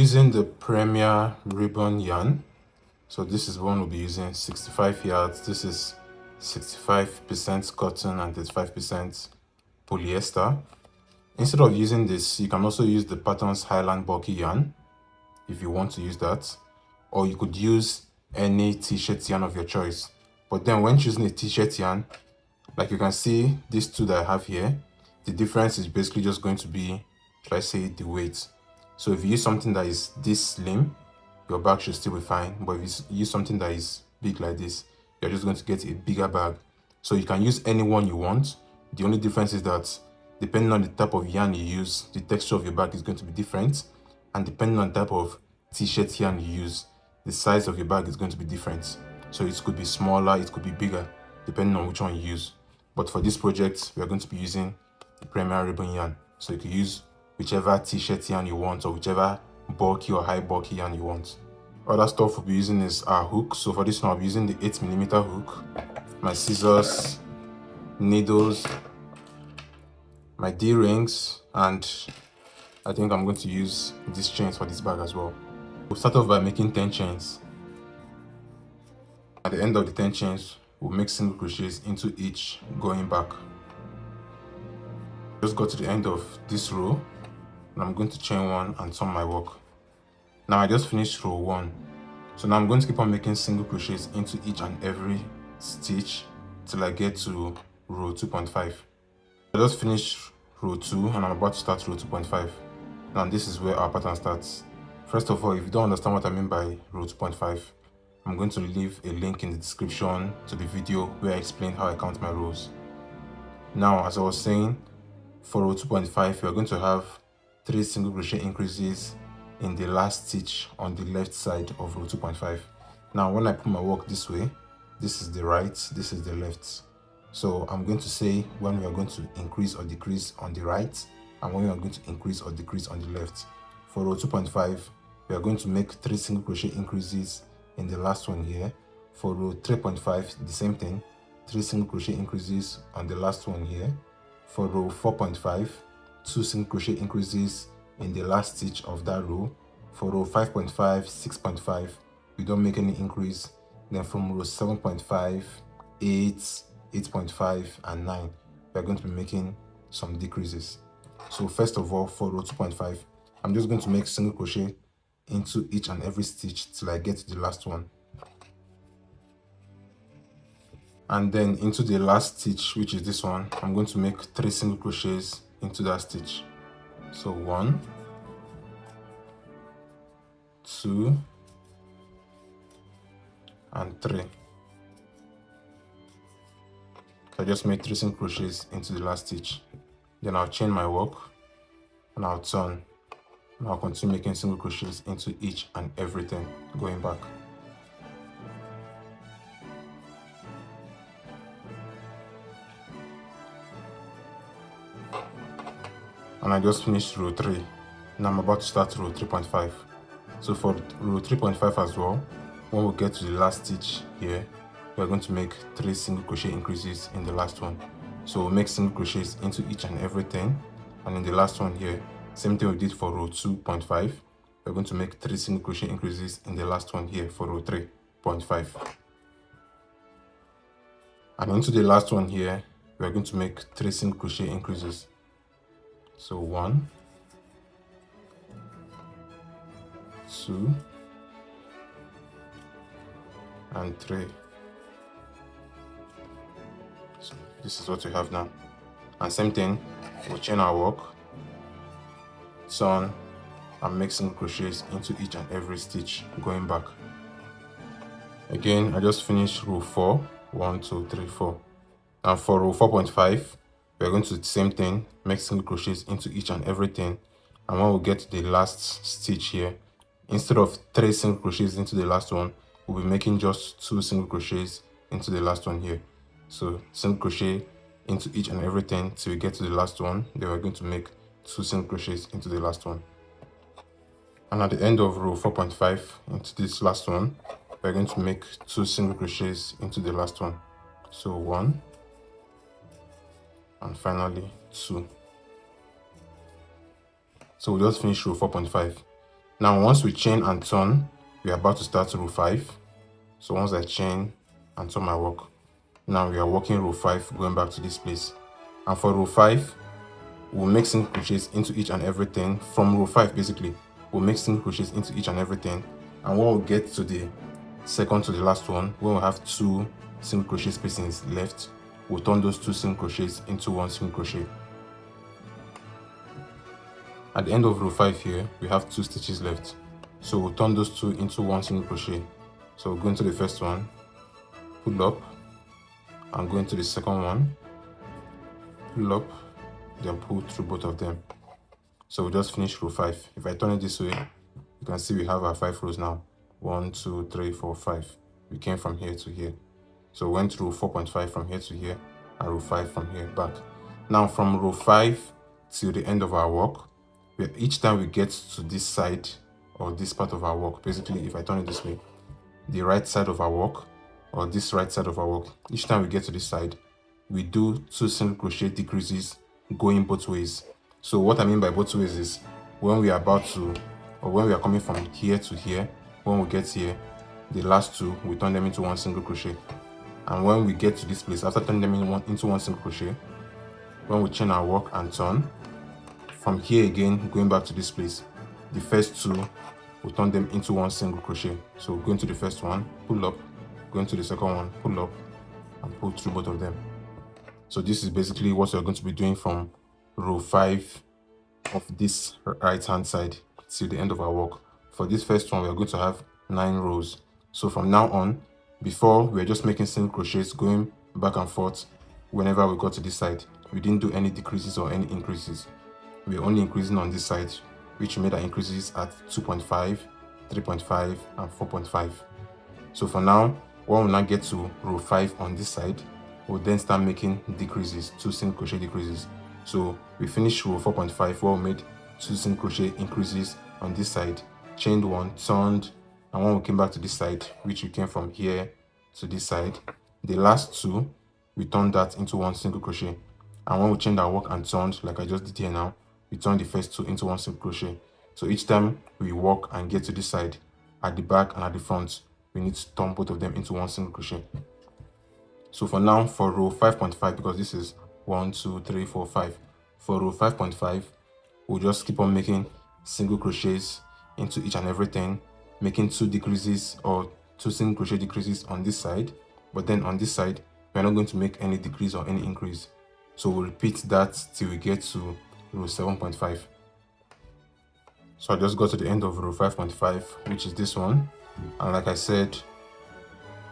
using the Premier ribbon yarn. So this is one we'll be using 65 yards. This is 65% cotton and 35% polyester. Instead of using this, you can also use the Patterns Highland bulky yarn if you want to use that, or you could use any t-shirt yarn of your choice. But then when choosing a t-shirt yarn, like you can see these two that I have here, the difference is basically just going to be, should I say, the weight. So if you use something that is this slim, your bag should still be fine. But if you use something that is big like this, you're just going to get a bigger bag. So you can use any one you want. The only difference is that depending on the type of yarn you use, the texture of your bag is going to be different. And depending on the type of t-shirt yarn you use, the size of your bag is going to be different. So it could be smaller, it could be bigger, depending on which one you use. But for this project, we are going to be using the Premier ribbon yarn. So you can use whichever t-shirt yarn you want, or whichever bulky or high bulky yarn you want. Other stuff we'll be using is our hook. So for this one, I'll be using the 8mm hook, my scissors, needles, my D-rings, and I think I'm going to use these chains for this bag as well. We'll start off by making 10 chains. At the end of the 10 chains, we'll make single crochets into each going back. Just got to the end of this row, and I'm going to chain one and turn my work. Now I just finished row 1, so now I'm going to keep on making single crochets into each and every stitch till I get to row 2.5. I just finished row 2 and I'm about to start row 2.5. Now this is where our pattern starts. First of all, if you don't understand what I mean by row 2.5, I'm going to leave a link in the description to the video where I explain how I count my rows. Now, as I was saying, for row 2.5, we are going to have 3 single crochet increases in the last stitch on the left side of row 2.5. Now, when I put my work this way, this is the right, this is the left. So I'm going to say when we are going to increase or decrease on the right, and when we are going to increase or decrease on the left. For row 2.5, we are going to make 3 single crochet increases in the last one here. For row 3.5, the same thing, 3 single crochet increases on the last one here. For row 4.5, 2 single crochet increases in the last stitch of that row. For row 5.5, 6.5, we don't make any increase. Then from row 7.5, 8, 8.5, and 9, we are going to be making some decreases. So first of all, for row 2.5, I'm just going to make single crochet into each and every stitch till I get to the last one. And then into the last stitch, which is this one, I'm going to make 3 single crochets into that stitch. So 1, 2, and 3. So I just made 3 single crochets into the last stitch. Then I'll chain my work and I'll turn. And I'll continue making single crochets into each and everything going back. And I just finished row 3. Now I'm about to start row 3.5. So for row 3.5 as well, when we get to the last stitch here, we are going to make 3 single crochet increases in the last one. So we'll make single crochets into each and everything, and in the last one here, same thing we did for row 2.5, we're going to make 3 single crochet increases in the last one here for row 3.5. And into the last one here, we're going to make 3 single crochet increases. So 1, 2, and 3. So this is what we have now. And same thing, we'll chain our work, turn, and make single crochets into each and every stitch going back. Again, I just finished row 4. 1, 2, 3, 4. And for row 4.5, we're going to do the same thing, make single crochets into each and everything. And when we get to the last stitch here, instead of 3 single crochets into the last one, we'll be making just 2 single crochets into the last one here. So single crochet into each and everything till we get to the last one. Then we're going to make 2 single crochets into the last one. And at the end of row 4.5 into this last one, we're going to make 2 single crochets into the last one. So 1, and finally 2. So we just finished row 4.5. Now once we chain and turn, we are about to start row 5. So once I chain and turn my work, now we are working row 5 going back to this place. And for row 5, we'll make single crochets into each and everything. From row 5 basically, we'll make single crochets into each and everything. And when we get to the second to the last one, when we have 2 single crochet spacings left, we'll turn those 2 single crochets into 1 single crochet. At the end of row 5 here, we have 2 stitches left, so we'll turn those 2 into 1 single crochet. So we'll go into the first one, pull up, and go into the second one, pull up, then pull through both of them. So we just finished row 5. If I turn it this way, you can see we have our 5 rows now. 1, 2, 3, 4, 5. We came from here to here. So we went through 4.5 from here to here, and row 5 from here back. Now from row 5 till the end of our work, each time we get to this side or this part of our work, basically if I turn it this way, the right side of our work or this right side of our work, each time we get to this side, we do 2 single crochet decreases going both ways. So what I mean by both ways is when we are about to, or when we are coming from here to here, when we get here, the last 2, we turn them into 1 single crochet. And when we get to this place, after turning them into 1 single crochet, when we chain our work and turn, from here again, going back to this place, the first 2, we'll turn them into 1 single crochet. So we'll go into the first one, pull up, go into the second one, pull up, and pull through both of them. So this is basically what we're going to be doing from row 5 of this right hand side till the end of our work. For this first one, we're going to have 9 rows. So from now on, before we were just making single crochets going back and forth whenever we got to this side. We didn't do any decreases or any increases. We are only increasing on this side, which made our increases at 2.5, 3.5, and 4.5. So for now, when we now get to row 5 on this side, we'll then start making decreases, 2 single crochet decreases. So we finished row 4.5 where we made 2 single crochet increases on this side, chained 1, turned, and when we came back to this side, which we came from here to this side, the last 2, we turned that into 1 single crochet. And when we chained our work and turned, like I just did here now, we turn the first 2 into 1 single crochet. So each time we walk and get to this side, at the back and at the front, we need to turn both of them into 1 single crochet. So for now, for row 5.5, because this is 1, 2, 3, 4, 5. For row 5.5, we'll just keep on making single crochets into each and everything, making 2 decreases or 2 single crochet decreases on this side. But then on this side, we're not going to make any decrease or any increase. So we'll repeat that till we get to row 7.5. So I just got to the end of row 5.5, which is this one. And like I said,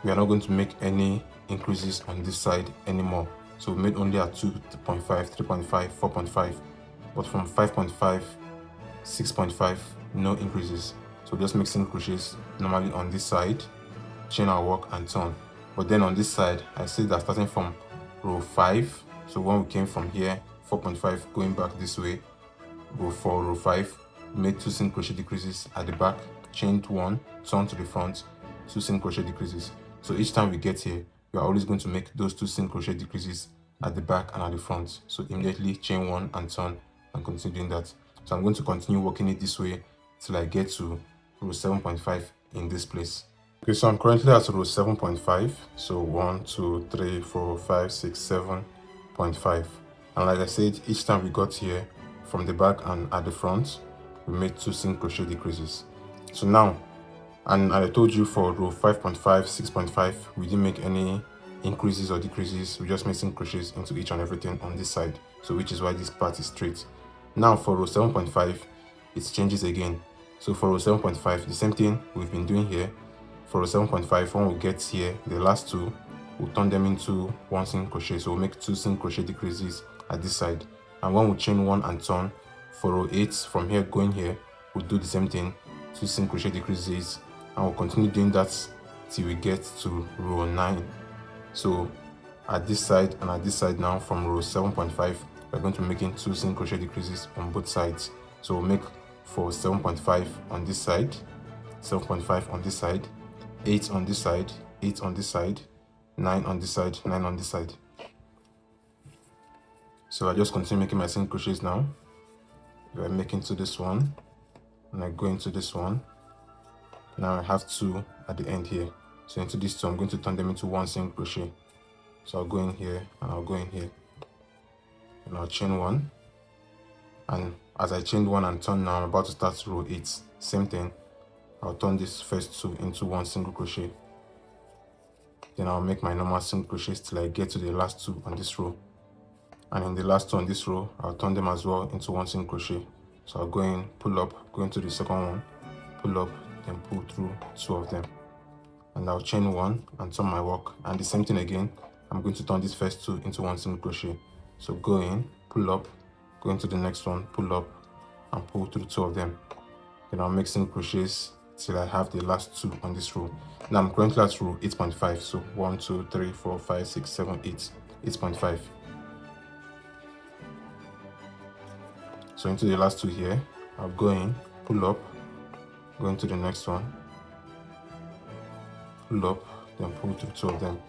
we are not going to make any increases on this side anymore. So we made only at 2.5, 3.5, 4.5, but from 5.5, 6.5, no increases. So just make single crochets normally on this side, chain our work and turn. But then on this side, I said that starting from row 5, so when we came from here, 4.5 going back this way, row 4, row 5, made 2 single crochet decreases at the back, chained 1, turn to the front, 2 single crochet decreases. So each time we get here, we are always going to make those 2 single crochet decreases at the back and at the front. So immediately chain 1 and turn and continue doing that. So I'm going to continue working it this way till I get to row 7.5 in this place. Okay, so I'm currently at row 7.5. So 1, 2, 3, 4, 5, 6, 7.5. And like I said, each time we got here from the back and at the front, we made 2 single crochet decreases. So now, and I told you for row 5.5, 6.5, we didn't make any increases or decreases. We just made single crochets into each and everything on this side. So which is why this part is straight. Now for row 7.5, it changes again. So for row 7.5, the same thing we've been doing here. For row 7.5, when we get here, the last 2, we'll turn them into 1 single crochet. So we'll make 2 single crochet decreases at this side. And when we chain 1 and turn, for row 8, from here going here, we'll do the same thing, 2 single crochet decreases, and we'll continue doing that till we get to row 9. So at this side and at this side now, from row 7.5, we're going to be making 2 single crochet decreases on both sides. So we'll make for 7.5 on this side, 7.5 on this side, 8 on this side, 8 on this side, 9 on this side, 9 on this side. So I just continue making my single crochets now. We're making to this one, and I go into this one. Now I have 2 at the end here, so into these 2 I'm going to turn them into 1 single crochet. So I'll go in here and I'll go in here and I'll chain 1, and as I chained 1 and turn, now I'm about to start row 8. Same thing, I'll turn this first 2 into 1 single crochet, then I'll make my normal single crochets till I get to the last 2 on this row, and in the last 2 on this row I'll turn them as well into 1 single crochet. So I'll go in, pull up, go into the second one, pull up, then pull through 2 of them, and I'll chain 1 and turn my work, and the same thing again. I'm going to turn this first 2 into 1 single crochet. So go in, pull up, go into the next one, pull up, and pull through 2 of them. Then I'll make single crochets till I have the last 2 on this row. Now I'm currently at row 8.5, so 1 2 3 4 5 6 7 8, 8.5. So into the last 2 here, I'll go in, pull up, go into the next one, pull up, then pull through 2 of them,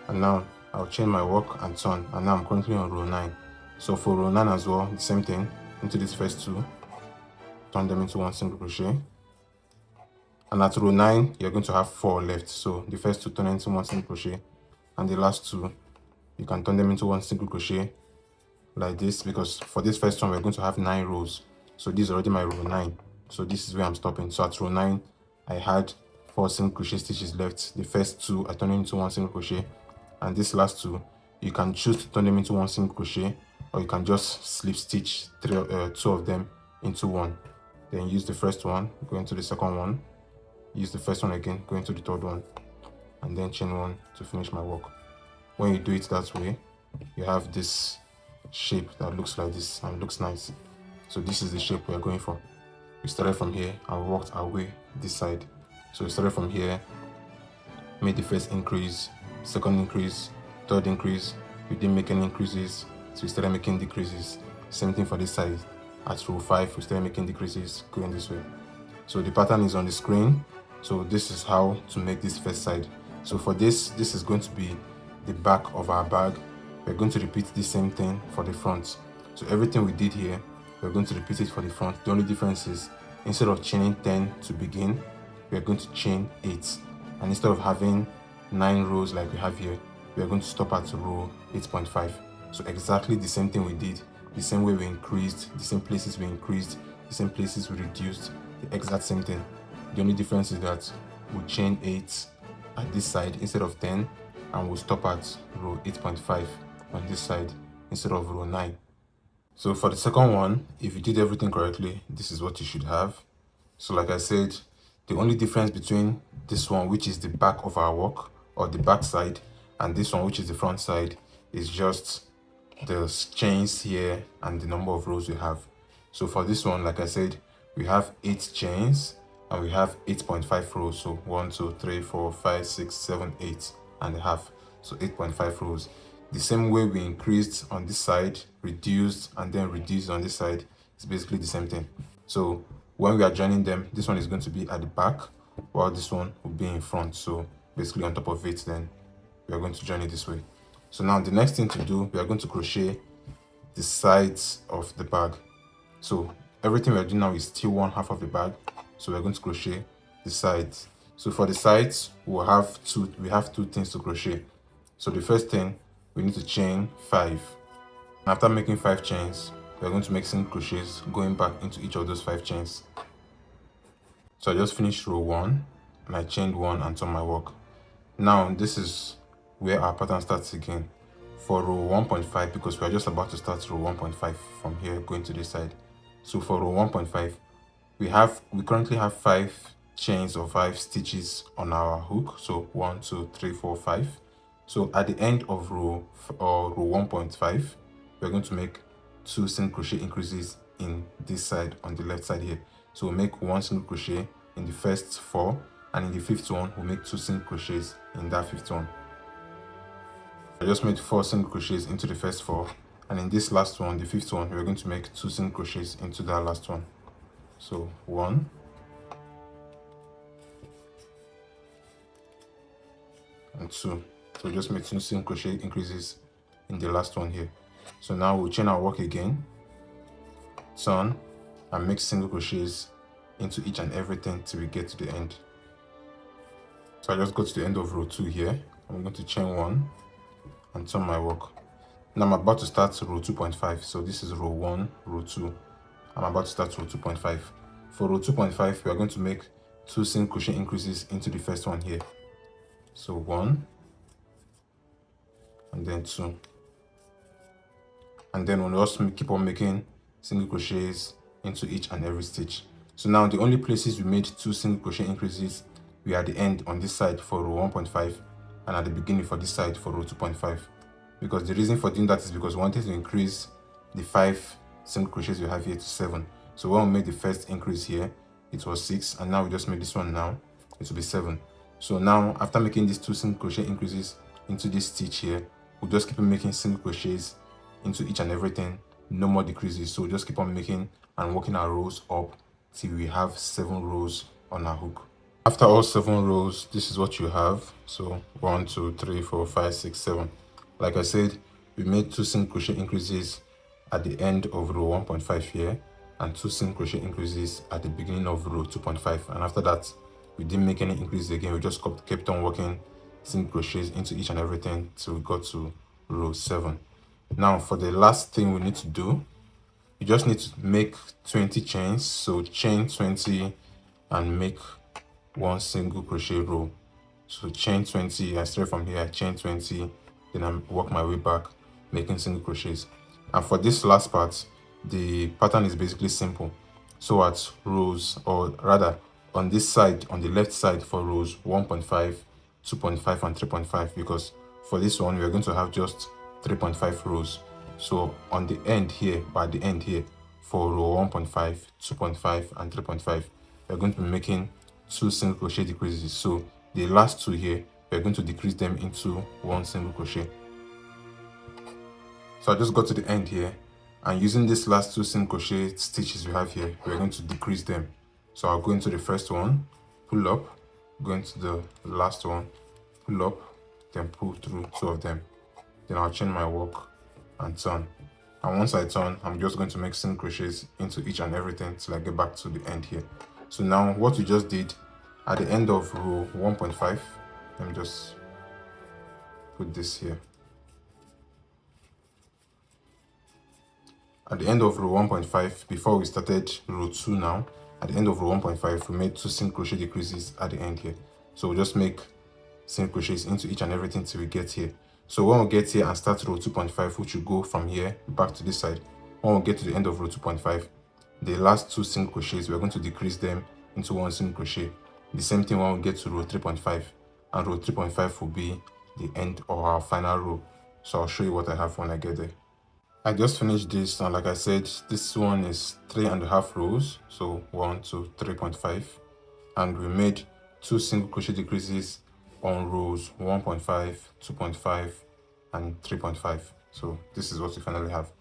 and now I'll chain my work and turn, and now I'm currently on row 9. So for row 9 as well, the same thing. Into these first 2, turn them into 1 single crochet, and at row 9 you're going to have 4 left. So the first 2 turn into 1 single crochet, and the last 2 you can turn them into 1 single crochet like this, because for this first one we're going to have 9 rows. So this is already my row 9, so this is where I'm stopping. So at row 9 I had 4 single crochet stitches left. The first 2 I turn into 1 single crochet, and this last 2 you can choose to turn them into 1 single crochet, or you can just slip stitch 2 of them into 1. Then use the first one, go into the second one, use the first one again, go into the third one, and then chain 1 to finish my work. When you do it that way, you have this shape that looks like this and looks nice. So this is the shape we are going for. We started from here and worked our way this side. So we started from here, made the first increase, second increase, third increase. We didn't make any increases, so we started making decreases. Same thing for this side. At row 5 we started making decreases, going this way. So the pattern is on the screen. So this is how to make this first side. So for this is going to be the back of our bag. We're going to repeat the same thing for the front. So everything we did here, we're going to repeat it for the front. The only difference is, instead of chaining 10 to begin, we're going to chain 8, and instead of having 9 rows like we have here, we're going to stop at row 8.5. So exactly the same thing we did, the same way we increased, the same places we increased, the same places we reduced, the exact same thing. The only difference is that we'll chain 8 at this side instead of 10, and we'll stop at row 8.5 on this side instead of row 9. So for the second one, if you did everything correctly, this is what you should have. So like I said, the only difference between this one, which is the back of our work, or the back side, and this one, which is the front side, is just the chains here and the number of rows we have. So for this one, like I said, we have 8 chains and we have 8.5 rows. So 1 2 3 4 5 6 7 8 and a half, so 8.5 rows. The same way we increased on this side, reduced, and then reduced on this side, is basically the same thing. So when we are joining them, this one is going to be at the back, while this one will be in front. So basically on top of it, then we are going to join it this way. So now the next thing to do, we are going to crochet the sides of the bag. So everything we are doing now is still 1/2 of the bag, so we are going to crochet the sides. So for the sides, we have two things to crochet. So the first thing, we need to chain 5. After making 5 chains, we are going to make single crochets going back into each of those 5 chains. So I just finished row 1 and I chained 1 and turned my work. Now this is where our pattern starts again. For row 1.5, because we are just about to start row 1.5 from here going to this side. So for row 1.5, we currently have 5 chains or 5 stitches on our hook. So 1 2 3 4 5. So at the end of row 1.5, we're going to make 2 single crochet increases in this side, on the left side here. So we'll make 1 single crochet in the first 4, and in the 5th one we'll make 2 single crochets in that 5th one. I just made 4 single crochets into the first 4, and in this last one, the 5th one, we're going to make 2 single crochets into that last one. So 1 and 2. So just make 2 single crochet increases in the last one here. So now we'll chain our work again, turn, and make single crochets into each and everything till we get to the end. So I just go to the end of row 2 here. I'm going to chain 1 and turn my work. Now I'm about to start row 2.5. So this is row 1, row 2. I'm about to start row 2.5. For row 2.5, we are going to make 2 single crochet increases into the first one here. So 1 and then 2. And then we'll also keep on making single crochets into each and every stitch. So now the only places we made 2 single crochet increases, we are at the end on this side for row 1.5 and at the beginning for this side for row 2.5. Because the reason for doing that is because we wanted to increase the 5 single crochets we have here to 7. So when we made the first increase here, it was 6, and now we just made this one now, it will be 7. So now after making these 2 single crochet increases into this stitch here, we'll just keep on making single crochets into each and everything, no more decreases. So we'll just keep on making and working our rows up till we have 7 rows on our hook. After all 7 rows, this is what you have. So 1, 2, 3, 4, 5, 6, 7. Like I said, we made 2 single crochet increases at the end of row 1.5 here and 2 single crochet increases at the beginning of row 2.5, and after that we didn't make any increases again. We just kept on working single crochets into each and everything till we got to row 7. Now for the last thing we need to do, you just need to make 20 chains. So chain 20 and make 1 single crochet row. So chain 20, I start from here, chain 20, then I work my way back making single crochets. And for this last part, the pattern is basically simple. So at rows, or rather on this side, on the left side for rows 1.5, 2.5 and 3.5, because for this one we are going to have just 3.5 rows. So on the end here, by the end here, for row 1.5, 2.5 and 3.5, we're going to be making 2 single crochet decreases. So the last 2 here, we're going to decrease them into 1 single crochet. So I just got to the end here, and using this last 2 single crochet stitches we have here, we're going to decrease them. So I'll go into the first one, pull up, go into the last one, pull up, then pull through 2 of them. Then I'll chain my work and turn. And once I turn, I'm just going to make single crochets into each and everything till I get back to the end here. So now what we just did at the end of row 1.5, let me just put this here. At the end of row 1.5, before we started row 2 now, at the end of row 1.5, we made 2 single crochet decreases at the end here. So we'll just make single crochets into each and everything till we get here. So when we get here and start row 2.5, which will go from here back to this side, when we get to the end of row 2.5, the last 2 single crochets, we're going to decrease them into 1 single crochet. The same thing when we get to row 3.5, and row 3.5 will be the end of our final row. So I'll show you what I have when I get there. I just finished this, and like I said, this one is 3.5 rows, so 1 to 3.5, and we made 2 single crochet decreases on rows 1.5, 2.5 and 3.5. So this is what we finally have.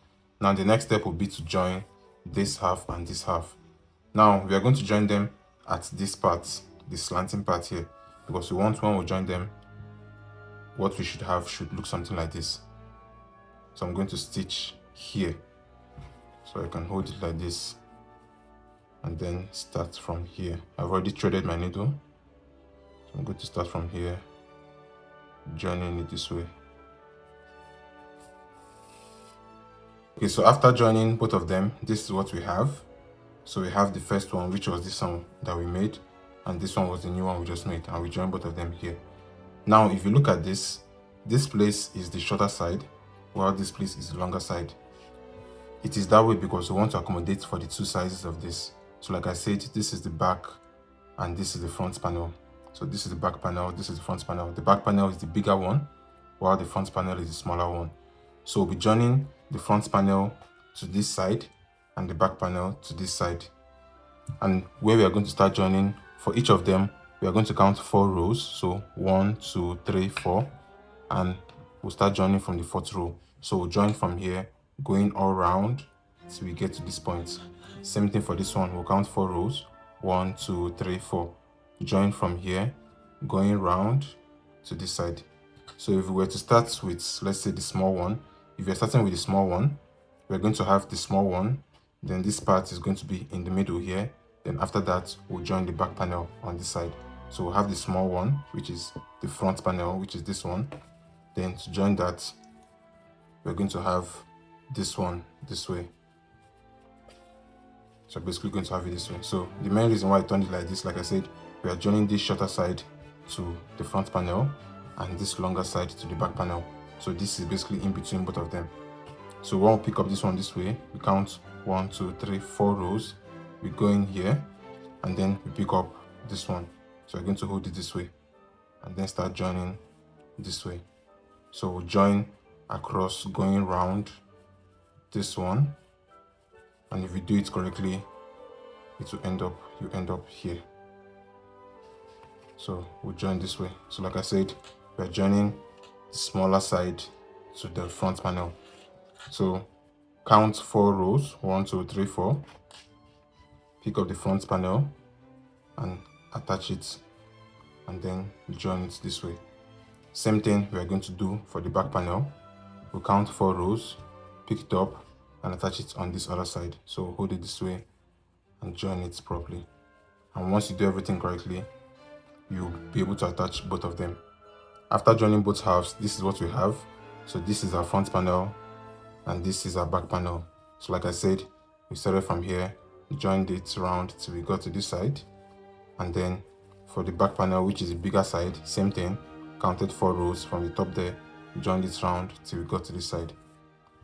Now the next step will be to join this half and this half. Now we are going to join them at this part, the slanting part here, because we want, when we join them, what we should have should look something like this. So I'm going to stitch here, so I can hold it like this and then start from here. I've already threaded my needle, so I'm going to start from here, joining it this way. Okay, so after joining both of them, this is what we have. So we have the first one, which was this one that we made, and this one was the new one we just made, and we joined both of them here. Now if you look at this place is the shorter side, while this place is the longer side. It is that way because we want to accommodate for the 2 sizes of this. So like I said, this is the back and this is the front panel. So this is the back panel, this is the front panel. The back panel is the bigger one, while the front panel is the smaller one. So we'll be joining the front panel to this side and the back panel to this side. And where we are going to start joining, for each of them, we are going to count 4 rows. So 1, 2, 3, 4, and we'll start joining from the 4th row. So we'll join from here, going all around till we get to this point. Same thing for this one, we'll count 4 rows. 1, 2, 3, 4. Join from here, going round to this side. So if we were to start with, let's say, the small one, if you're starting with the small one, we're going to have the small one, then this part is going to be in the middle here, Then after that, we'll join the back panel on this side. So we'll have the small one, which is the front panel, which is this one. Then to join that, we're going to have this one this way. So basically going to have it this way. So the main reason why I turned it like this, like I said, we are joining this shorter side to the front panel and this longer side to the back panel. So this is basically in between both of them. So when we pick up this one this way, we count 1, 2, 3, 4 rows. We go in here and then we pick up this one. So we're going to hold it this way and then start joining this way. So we'll join across going round this one, and if you do it correctly, it will end up here. So we'll join this way. So like I said, we're joining the smaller side to the front panel. So count 4 rows, 1, 2, 3, 4. Pick up the front panel and attach it, and then we join it this way. Same thing we are going to do for the back panel. We'll count 4 rows, pick it up and attach it on this other side. So hold it this way and join it properly. And once you do everything correctly, you'll be able to attach both of them. After joining both halves, this is what we have. So this is our front panel and this is our back panel. So like I said, we started from here, we joined it round till we got to this side, and then for the back panel, which is the bigger side, same thing, counted 4 rows from the top there, we joined it round till we got to this side.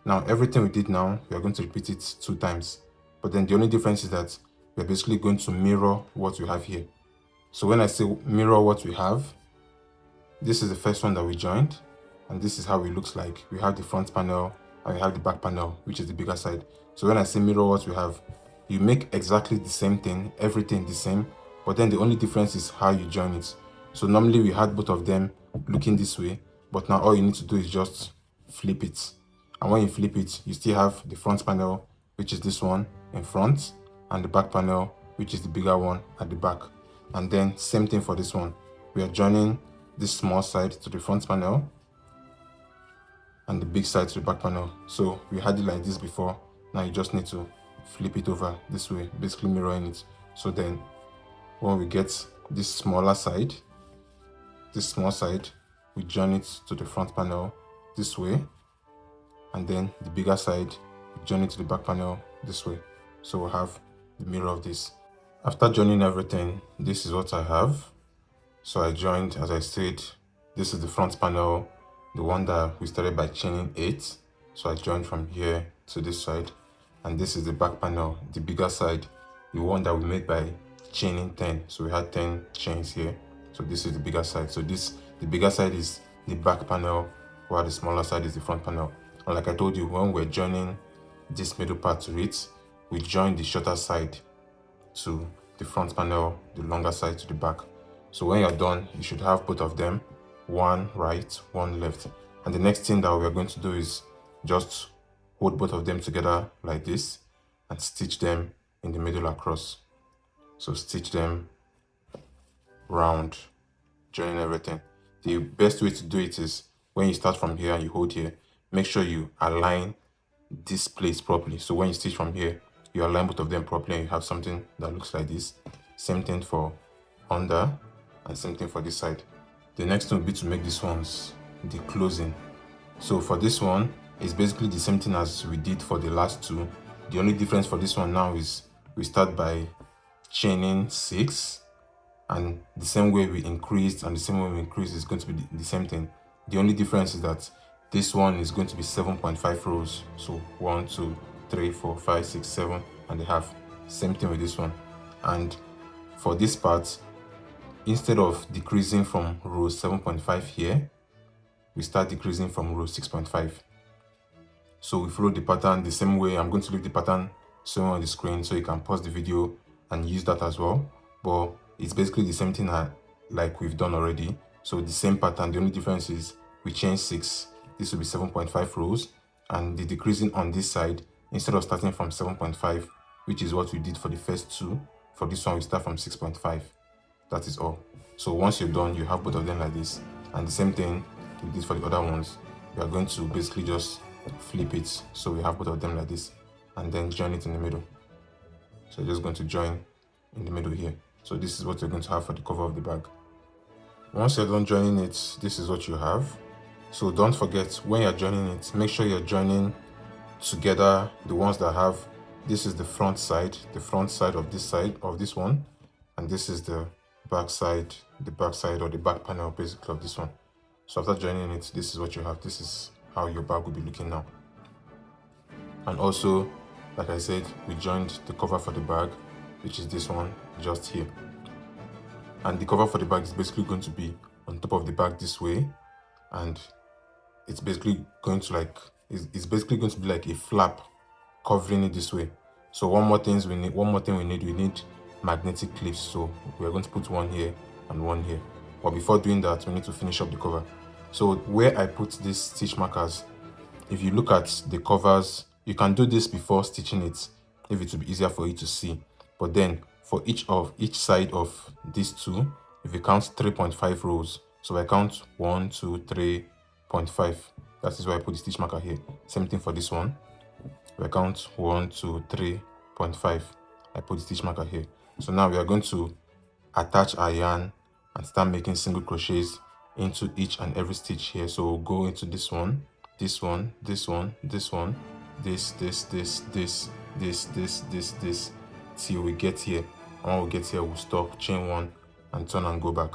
Now everything we did now, we are going to repeat it 2 times, but then the only difference is that we're basically going to mirror what we have here. So when I say mirror what we have, this is the first one that we joined, and this is how it looks like. We have the front panel and we have the back panel, which is the bigger side. So when I say mirror what we have, you make exactly the same thing, everything the same, but then the only difference is how you join it. So normally we had both of them looking this way, but now all you need to do is just flip it. And when you flip it, you still have the front panel, which is this one in front, and the back panel, which is the bigger one at the back. And then same thing for this one. We are joining this small side to the front panel and the big side to the back panel. So we had it like this before. Now you just need to flip it over this way, basically mirroring it. So then when we get this smaller side, this small side, we join it to the front panel this way, and then the bigger side, we join it to the back panel this way. So we'll have the mirror of this. After joining everything, this is what I have. So I joined, as I said, this is the front panel, the one that we started by chaining 8. So I joined from here to this side, and this is the back panel, the bigger side, the one that we made by chaining 10. So we had 10 chains here. So this is the bigger side. So the bigger side is the back panel, while the smaller side is the front panel. And like I told you, when we're joining this middle part to it, we join the shorter side to the front panel, the longer side to the back. So when you're done, you should have both of them, one right, one left. And the next thing that we're going to do is just hold both of them together like this and stitch them in the middle across. So stitch them round, join everything. The best way to do it is when you start from here and you hold here, make sure you align this place properly. So when you stitch from here, you align both of them properly and you have something that looks like this. Same thing for under and same thing for this side. The next thing will be to make these ones the closing. So for this one, it's basically the same thing as we did for the last 2. The only difference for this one now is we start by chaining 6, and the same way we increased and the same way we increased is going to be the same thing. The only difference is that this one is going to be 7.5 rows. So 1, 2, 3, 4, 5, 6, 7 and a half. Same thing with this one. And for this part, instead of decreasing from row 7.5 here, we start decreasing from row 6.5. So we follow the pattern the same way. I'm going to leave the pattern somewhere on the screen so you can pause the video and use that as well. But it's basically the same thing like we've done already. So the same pattern, the only difference is we change 6. This will be 7.5 rows, and the decreasing on this side, instead of starting from 7.5, which is what we did for the first 2, for this one we start from 6.5. That is all. So once you're done, you have both of them like this, and the same thing we did for the other ones. We are going to basically just flip it so we have both of them like this, and then join it in the middle. So you're just going to join in the middle here. So this is what you're going to have for the cover of the bag. Once you're done joining it, this is what you have. So don't forget, when you're joining it, make sure you're joining together the ones that have, this is the front side of this side of this one, and this is the back side or the back panel basically of this one. So after joining it, this is what you have. This is how your bag will be looking now. And also, like I said, we joined the cover for the bag, which is this one just here. And the cover for the bag is basically going to be on top of the bag this way, and it's basically going to be like a flap covering it this way. So one more thing we need magnetic clips. So we're going to put one here and one here. But before doing that, we need to finish up the cover. So where I put these stitch markers, if you look at the covers, you can do this before stitching it if it will be easier for you to see. But then for each side of these two, if you count 3.5 rows, so I count 1, 2, 3.5. That is why I put the stitch marker here. Same thing for this one. If I count 1, 2, 3.5, I put the stitch marker here. So now we are going to attach our yarn and start making single crochets into each and every stitch here. So we'll go into this one, this one, this one, this one, this, till we get here. And when we get here, we'll stop, chain one, and turn and go back.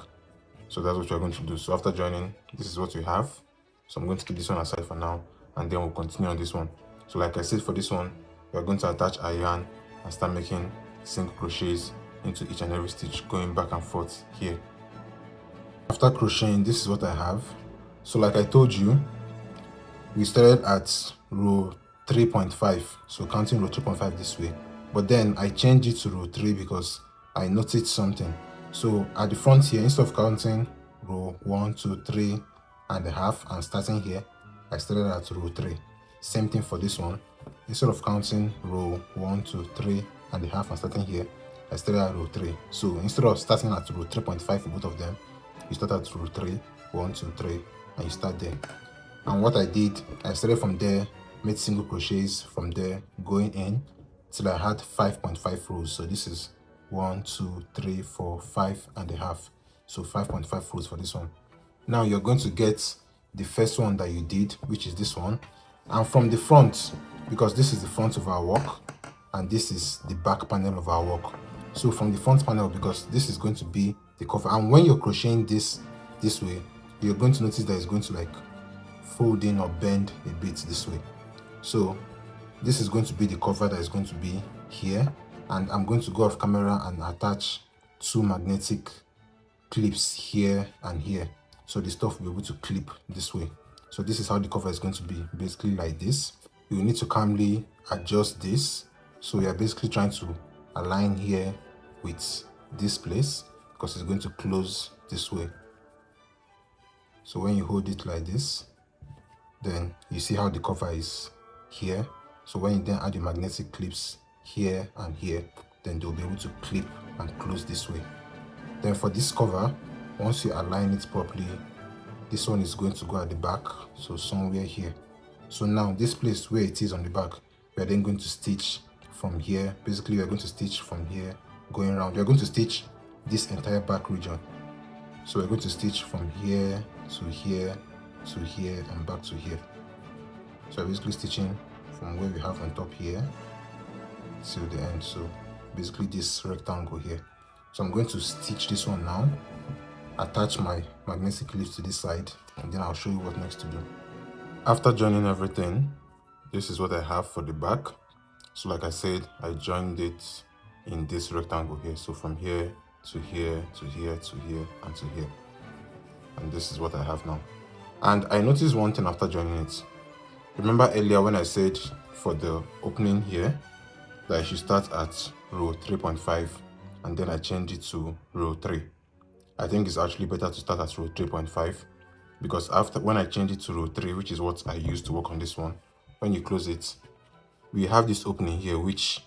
So that's what we're going to do. So after joining, this is what we have. So I'm going to keep this one aside for now, and then we'll continue on this one. So like I said, for this one, we're going to attach our yarn and start making single crochets into each and every stitch, going back and forth here. After crocheting, this is what I have. So like I told you, we started at row 3.5, so counting row 3.5 this way, but then I changed it to row 3 because I noticed something. So at the front here, instead of counting row 1, 2, 3 and a half and starting here, I started at row 3. Same thing for this one. Instead of counting row 1, 2, 3 and a half and starting here, I started at row 3. So instead of starting at row 3.5 for both of them, you start at row 3, 1, 2, 3, and you start there. And what I did, I started from there, made single crochets from there, going in till I had 5.5 rows. So this is 1, 2, 3, 4, 5 and a half. So 5.5 rows for this one. Now you're going to get the first one that you did, which is this one. And from the front, because this is the front of our work and this is the back panel of our work. So from the front panel, because this is going to be the cover, and when you're crocheting this way, you're going to notice that it's going to like fold in or bend a bit this way. So this is going to be the cover that is going to be here, and I'm going to go off camera and attach 2 magnetic clips here and here, so the stuff will be able to clip this way. So this is how the cover is going to be, basically like this. You will need to calmly adjust this. So we are basically trying to align here with this place because it's going to close this way. So when you hold it like this, then you see how the cover is here. So when you then add the magnetic clips here and here, then they'll be able to clip and close this way. Then for this cover, once you align it properly, this one is going to go at the back, so somewhere here. So now this place where it is on the back, we are then going to stitch from here. Basically, we are going to stitch from here going around. We are going to stitch this entire back region. So we're going to stitch from here to here to here and back to here. So I'm basically stitching from where we have on top here till the end. So basically this rectangle here. So I'm going to stitch this one now, attach my magnetic clips to this side, and then I'll show you what next to do. After joining everything, this is what I have for the back. So like I said, I joined it in this rectangle here. So from here to here to here to here and to here. And this is what I have now. And I noticed one thing after joining it. Remember earlier when I said for the opening here that I should start at row 3.5 and then I changed it to row 3. I think it's actually better to start at row 3.5 because when I change it to row 3, which is what I used to work on this one, when you close it, we have this opening here which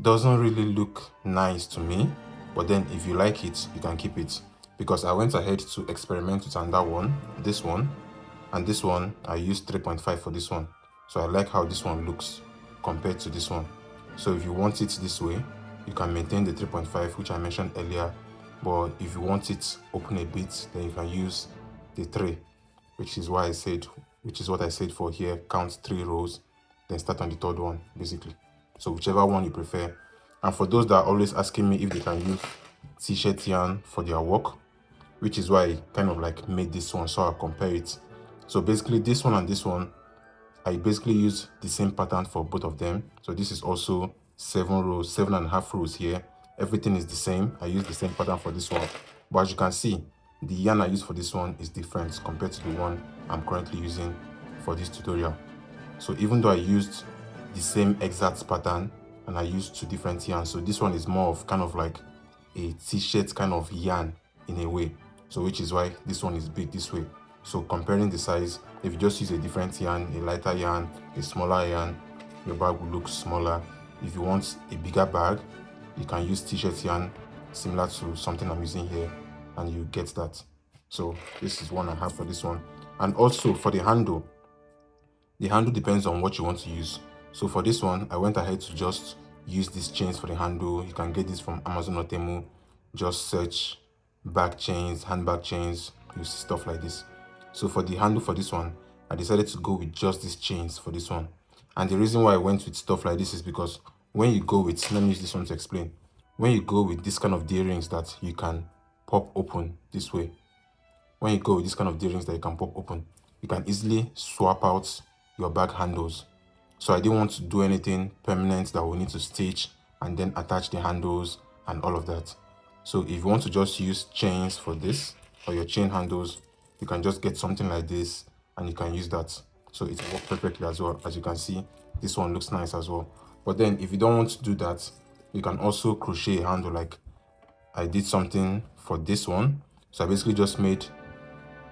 doesn't really look nice to me, but then if you like it, you can keep it, because I went ahead to experiment with another one, this one, and this one I used 3.5 for this one. So I like how this one looks compared to this one. So if you want it this way, you can maintain the 3.5, which I mentioned earlier, but if you want it open a bit, then you can use the 3, which is what I said for here. Count 3 rows, then start on the 3rd one, basically. So whichever one you prefer. And for those that are always asking me if they can use t-shirt yarn for their work, which is why I kind of like made this one, so I'll compare it. So basically this one and this one, I basically use the same pattern for both of them. So this is also 7 rows, 7.5 rows here. Everything is the same. I use the same pattern for this one, but as you can see, the yarn I use for this one is different compared to the one I'm currently using for this tutorial. So even though I used the same exact pattern and I used 2 different yarns, so this one is more of kind of like a t-shirt kind of yarn in a way, so which is why this one is big this way. So comparing the size, if you just use a different yarn, a lighter yarn, a smaller yarn, your bag will look smaller. If you want a bigger bag, you can use t-shirt yarn similar to something I'm using here, and you get that. So this is one I have for this one. And also for the handle depends on what you want to use. So for this one, I went ahead to just use these chains for the handle. You can get this from Amazon or Temu. Just search bag chains, handbag chains, you see stuff like this. So for the handle for this one, I decided to go with just these chains for this one. And the reason why I went with stuff like this is because when you go with, let me use this one to explain. When you go with this kind of D-rings that you can pop open this way, when you go with this kind of D-rings that you can pop open, you can easily swap out your bag handles. So I didn't want to do anything permanent that will need to stitch and then attach the handles and all of that. So if you want to just use chains for this or your chain handles, you can just get something like this and you can use that. So it works perfectly as well. As you can see, this one looks nice as well. But then if you don't want to do that, you can also crochet a handle. Like I did something for this one. So I basically just made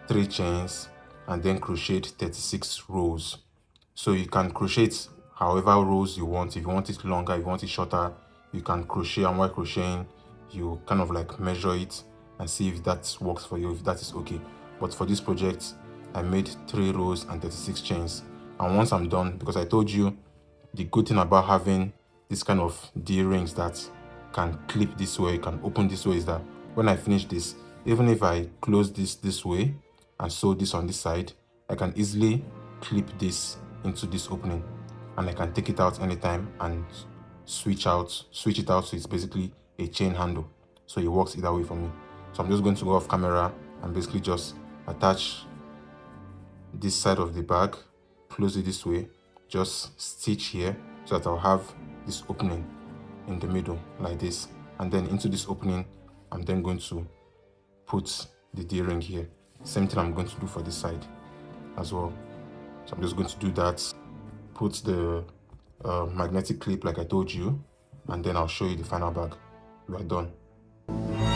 3 chains and then crocheted 36 rows. So you can crochet it however rows you want. If you want it longer, if you want it shorter, you can crochet, and while crocheting, you kind of like measure it and see if that works for you, if that is okay. But for this project, I made 3 rows and 36 chains. And once I'm done, because I told you the good thing about having this kind of D-rings that can clip this way, can open this way, is that when I finish this, even if I close this way and sew this on this side, I can easily clip this into this opening and I can take it out anytime and switch it out, so it's basically a chain handle. So it works either way for me. So I'm just going to go off camera and basically just attach this side of the bag, close it this way, just stitch here so that I'll have this opening in the middle like this, and then into this opening I'm then going to put the D-ring here. Same thing I'm going to do for this side as well. So I'm just going to do that, put the magnetic clip like I told you, and then I'll show you the final bag. We are done.